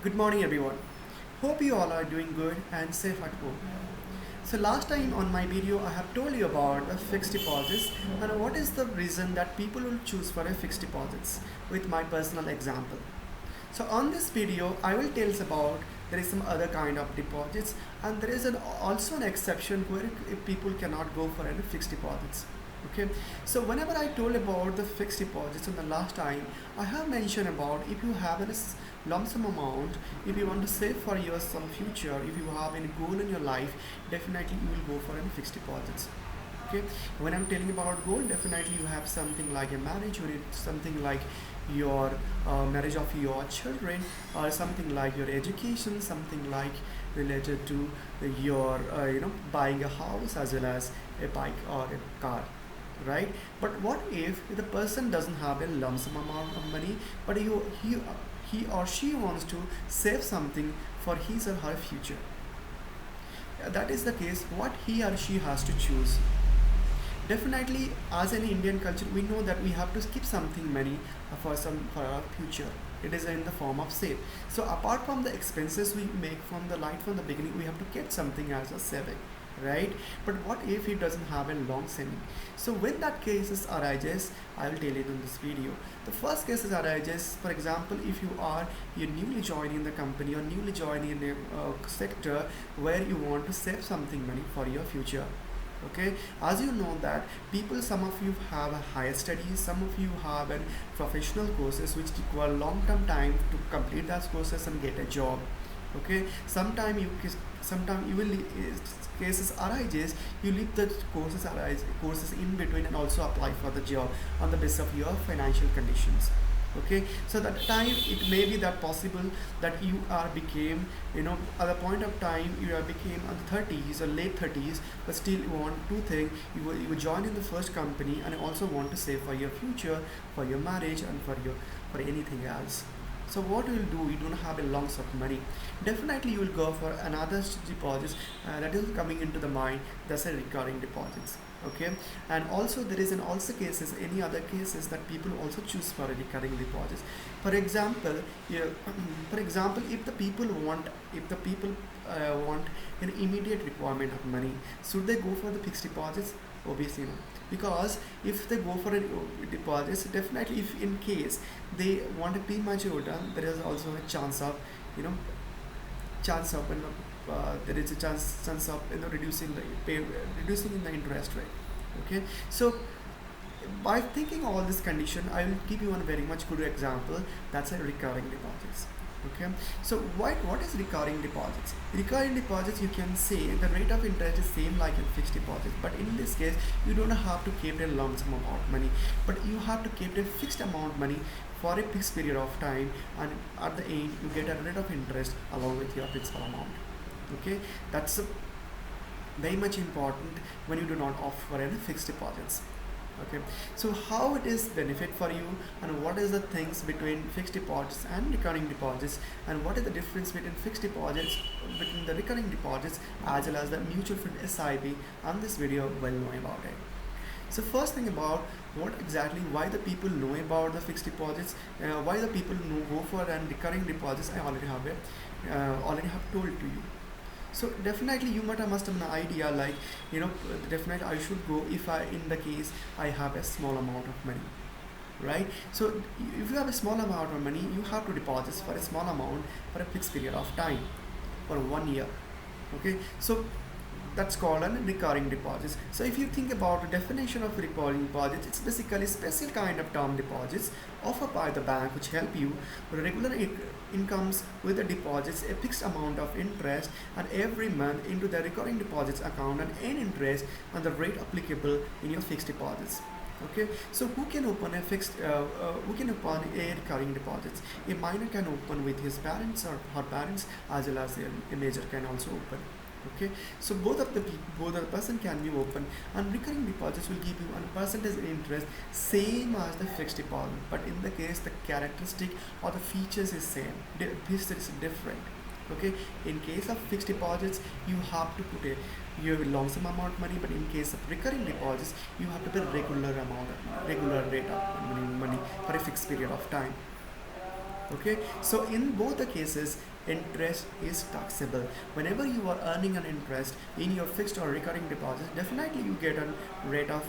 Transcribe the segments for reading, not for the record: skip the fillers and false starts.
Good morning, everyone. Hope you all are doing good and safe at home. So, last time on my video, I have told you about a fixed deposits and what is the reason that people will choose for a fixed deposits with my personal example. So, on this video, I will tell us about there is some other kind of deposits and there is also an exception where if people cannot go for any fixed deposits. Okay, so whenever I told about the fixed deposits in the last time, I have mentioned about if you have a lump sum amount, if you want to save for your some future, if you have any goal in your life, definitely you will go for any fixed deposits. Okay, when I'm telling about goal, definitely you have something like a marriage, or something like your marriage of your children, or something like your education, something like related to your buying a house as well as a bike or a car, right? But what if the person doesn't have a lump sum amount of money, but he or she wants to save something for his or her future? That is the case. What he or she has to choose? Definitely, as an Indian culture, we know that we have to keep something money for our future. It is in the form of save. So apart from the expenses we make from the beginning, we have to get something as a saving, right? But what if he doesn't have a long saving? So when that cases arises, I will tell you in this video. The first cases arises, for example, if you're newly joining the company or newly joining in a sector where you want to save something money for your future. Okay, as you know that people, some of you have a higher studies, some of you have a professional courses which require long term time to complete those courses and get a job. Okay, sometime you will cases arises, you leave the courses in between and also apply for the job on the basis of your financial conditions. Okay, so that time it may be that possible that you are became, at the point of time you are became on the 30s or late 30s, but still you want two things. You will join in the first company and also want to save for your future, for your marriage, and for anything else. So what you will do, you don't have a long sum of money, definitely you will go for another deposits that is coming into the mind. That's a recurring deposits. Okay, and also there is an also cases, any other cases that people also choose for a recurring deposits. For example, yeah, for example, if the people want an immediate requirement of money, should they go for the fixed deposits? Obviously no, because if they go for a deposits, definitely if in case they want a premature return, there is also a chance of, you know chance of there is a chance of reducing in the interest rate. Okay, so by thinking all this condition, I will give you one very much good example. That's a recurring deposits. Okay, so what is recurring deposits? Recurring deposits, you can say the rate of interest is same like in fixed deposits, but in this case you don't have to keep a lump sum amount money, but you have to keep a fixed amount money for a fixed period of time, and at the end you get a rate of interest along with your principal amount. Okay, that's very much important when you do not offer any fixed deposits. Okay, so how it is benefit for you, and what is the things between fixed deposits and recurring deposits, and what is the difference between fixed deposits, between the recurring deposits, as well as the mutual fund SIP, and this video will know about it. So first thing about what exactly why the people know about the fixed deposits, why the people know go for and recurring deposits, I already have told to you. So definitely you must have an idea, like, definitely I should go if I in the case I have a small amount of money, right? So if you have a small amount of money, you have to deposit for a small amount for a fixed period of time, for 1 year. Okay, so that's called a recurring deposits. So if you think about the definition of recurring deposits, it's basically special kind of term deposits offered by the bank which help you with regular incomes with the deposits, a fixed amount of interest and every month into the recurring deposits account, and any interest on the rate applicable in your fixed deposits. Okay, so who can open a recurring deposits? A minor can open with his parents or her parents, as well as a major can also open. Okay, so both of the person can be open, and recurring deposits will give you a percentage interest same as the fixed deposit, but in the case the characteristic or the features is same. This is different. Okay, in case of fixed deposits you have to put a your long sum amount of money, but in case of recurring deposits you have to pay regular rate of money for a fixed period of time. Okay, so in both the cases, interest is taxable. Whenever you are earning an interest in your fixed or recurring deposits, definitely you get a rate of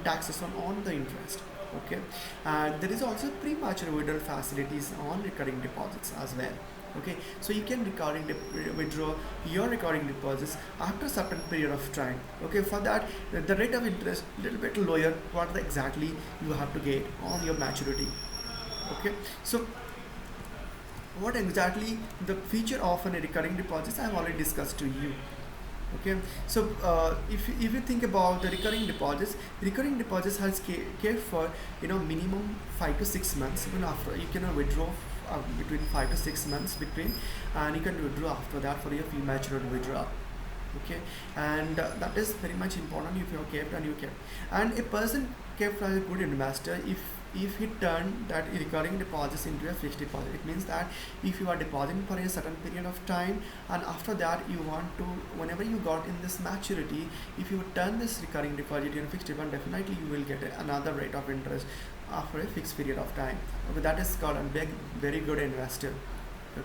taxes on the interest. Okay, and there is also premature withdrawal facilities on recurring deposits as well. Okay, so you can withdraw your recurring deposits after a certain period of time. Okay, for that the rate of interest a little bit lower what exactly you have to get on your maturity. Okay, so what exactly the feature of a recurring deposits I have already discussed to you. Okay, so if you think about the recurring deposits has kept for minimum 5 to 6 months. Even after you can withdraw between 5 to 6 months between, and you can withdraw after that for your premature withdrawal. Okay, and that is very much important. If you have kept and you kept, and a person kept as a good investor, if he turned that recurring deposits into a fixed deposit, it means that if you are depositing for a certain period of time, and after that you want to, whenever you got in this maturity, if you turn this recurring deposit into a fixed deposit, definitely you will get another rate of interest after a fixed period of time. Okay, that is called a very good investor.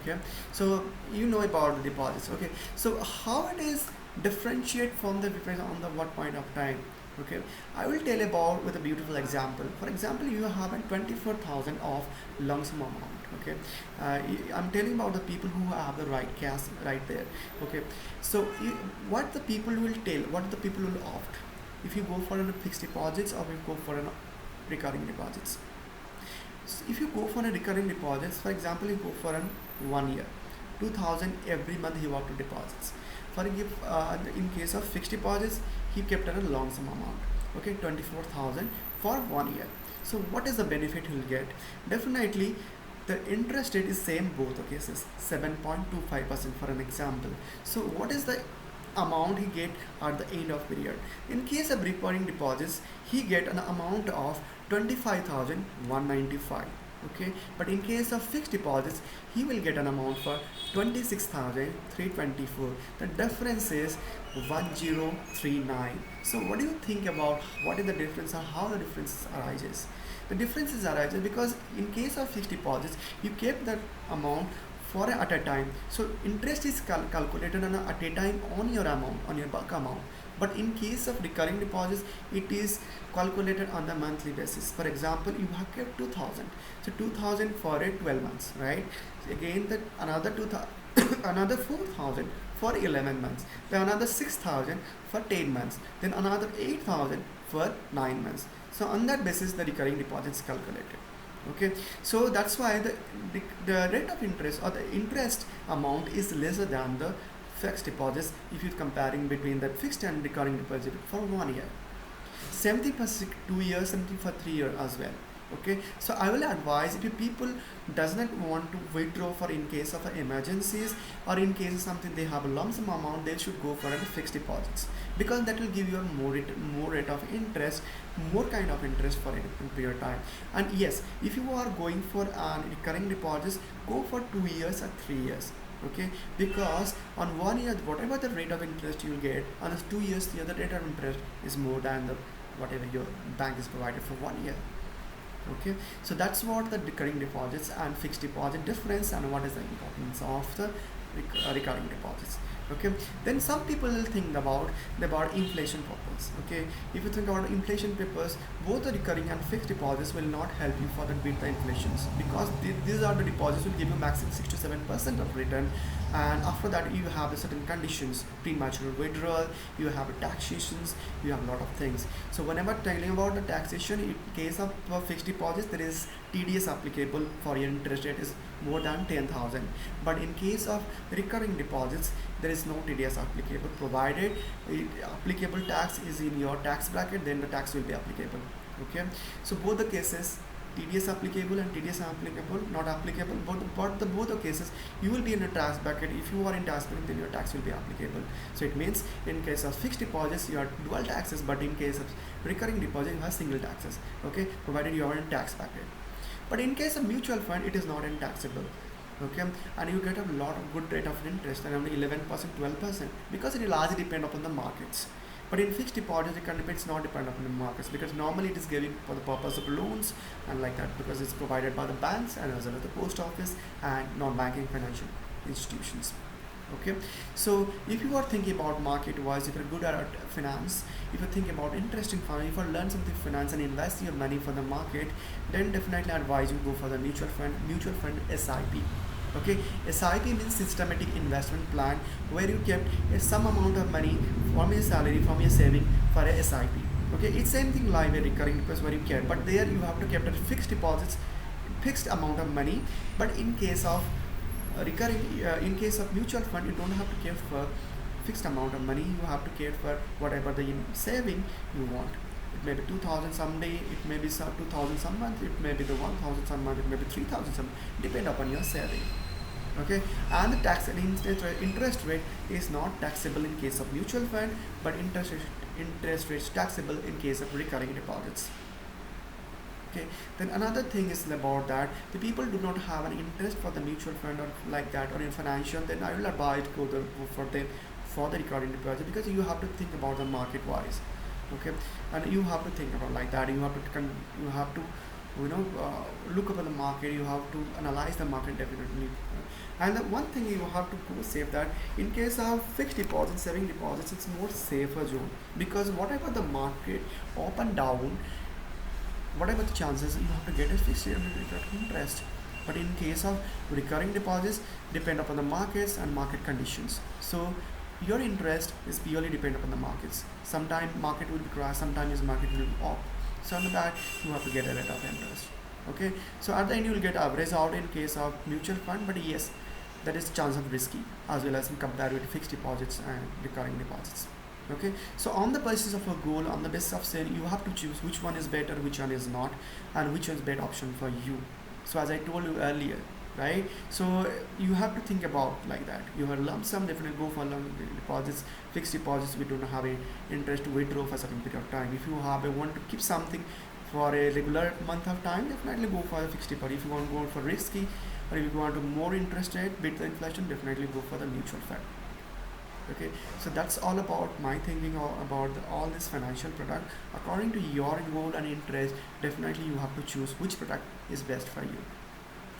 Okay, so you know about the deposits. Okay, so how it is differentiate from the difference on the what point of time. Okay, I will tell about with a beautiful example. For example, you have a 24,000 of lump sum amount. Okay, I'm telling about the people who have the right cash right there. Okay, so what the people will tell, what the people will opt, if you go for a fixed deposits or you go for a recurring deposits. So if you go for a recurring deposits, for example, you go for an 1 year, 2,000 every month he want to deposits. For in case of fixed deposits, he kept a long sum amount. Okay, 24,000 for 1 year. So what is the benefit he'll get? Definitely, the interest rate is same both the cases, 7.25% for an example. So what is the amount he get at the end of period? In case of recurring deposits, he get an amount of 25,195. Okay, but in case of fixed deposits, he will get an amount for 26,324. The difference is 1039. So what do you think about what is the difference or how the difference arises? The differences arises because in case of fixed deposits, you kept that amount for at a time. So interest is calculated on at a time on your amount, on your bulk amount. But in case of recurring deposits, it is calculated on the monthly basis. For example, you have kept 2,000. So 2,000 for 12 months, right? So again, that another 2,000, another 4,000 for 11 months. Then another 6,000 for 10 months. Then another 8,000 for 9 months. So on that basis, the recurring deposits calculated. Okay, so that's why the rate of interest or the interest amount is lesser than the fixed deposits if you're comparing between the fixed and recurring deposit for 1 year. 70 for 2 years, 70 for 3 years as well. Okay, so I will advise if you people does not want to withdraw for in case of emergencies or in case of something they have a lump sum amount, they should go for a fixed deposits because that will give you a more rate of interest, more kind of interest for a period of time. And yes, if you are going for recurring deposits, go for 2 years or 3 years. Okay, because on 1 year whatever the rate of interest you will get, on 2 years the other rate of interest is more than the whatever your bank is provided for 1 year. Okay, so that's what the recurring deposits and fixed deposit difference and what is the importance of the recurring deposits. Okay, then some people will think about inflation purpose. Okay, if you think about inflation purpose, both the recurring and fixed deposits will not help you for the beat the inflations because these are the deposits will give you maximum 6 to 7% of return, and after that you have a certain conditions, premature withdrawal, you have taxations, you have a lot of things. So whenever telling about the taxation, in case of fixed deposits, there is TDS applicable for your interest rate is more than 10,000, but in case of recurring deposits there is no TDS applicable, provided applicable tax is in your tax bracket, then the tax will be applicable. Okay, so both the cases, TDS applicable and TDS applicable not applicable, but both the cases you will be in a tax bracket. If you are in tax bracket, then your tax will be applicable. So it means in case of fixed deposits you have dual taxes, but in case of recurring deposit you have single taxes. Okay, provided you are in tax bracket. But in case of mutual fund, it is not in taxable. Okay, and you get a lot of good rate of interest, around 11%, 12%, because it largely depend upon the markets. But in fixed deposit, the it's not dependent on the markets, because normally it is given for the purpose of loans and like that, because it's provided by the banks and as well as the post office and non-banking financial institutions. Okay, so if you are thinking about market wise, if you're good at finance, if you think about interesting fund, if you learn something finance and invest your money for the market, then definitely I advise you go for the mutual fund SIP. Okay, SIP means systematic investment plan, where you kept some amount of money from your salary, from your saving, for a SIP. Okay, it's same thing like a recurring deposit where you kept, but there you have to keep a fixed deposits, fixed amount of money. But in case of in case of mutual fund, you don't have to care for fixed amount of money. You have to care for whatever the saving you want. It may be 2,000 someday, it may be 2,000 some month, it may be the 1,000 some month, it may be 3,000 some, depend upon your saving. Okay, and the tax and interest rate is not taxable in case of mutual fund, but interest rate is taxable in case of recurring deposits. Okay, then another thing is about that the people do not have an interest for the mutual fund or like that, or in financial, then I will advise go for the recurring deposit, because you have to think about the market wise. Okay, and you have to think about like that, you have to look up at the market, you have to analyze the market definitely. And the one thing you have to go safe, that in case of fixed deposits, saving deposits, it's more safer zone, because whatever the market up and down, whatever the chances, you have to get a fixed interest. But in case of recurring deposits, depend upon the markets and market conditions. So your interest is purely depend upon the markets. Sometimes market will be crash, sometimes market will be up. So on that you have to get a rate of interest. Okay, so at the end you will get average out in case of mutual fund, but yes, that is chance of risky as well as compared with fixed deposits and recurring deposits. Okay, so on the basis of a goal, on the basis of saying, you have to choose which one is better, which one is not, and which one is better option for you. So as I told you earlier, right, so you have to think about like that. You have lump sum, definitely go for lump deposits. Fixed deposits, we don't have a interest to withdraw for a certain period of time. If you have a want to keep something for a regular month of time, definitely go for the fixed deposit. If you want to go for risky, or if you want to more interest rate beat the inflation, definitely go for the mutual fund. Okay, so that's all about my thinking about all this financial product. According to your goal and interest, definitely you have to choose which product is best for you.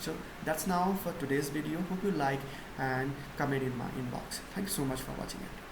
So that's now for today's video. Hope you like and comment in my inbox. Thank you so much for watching it.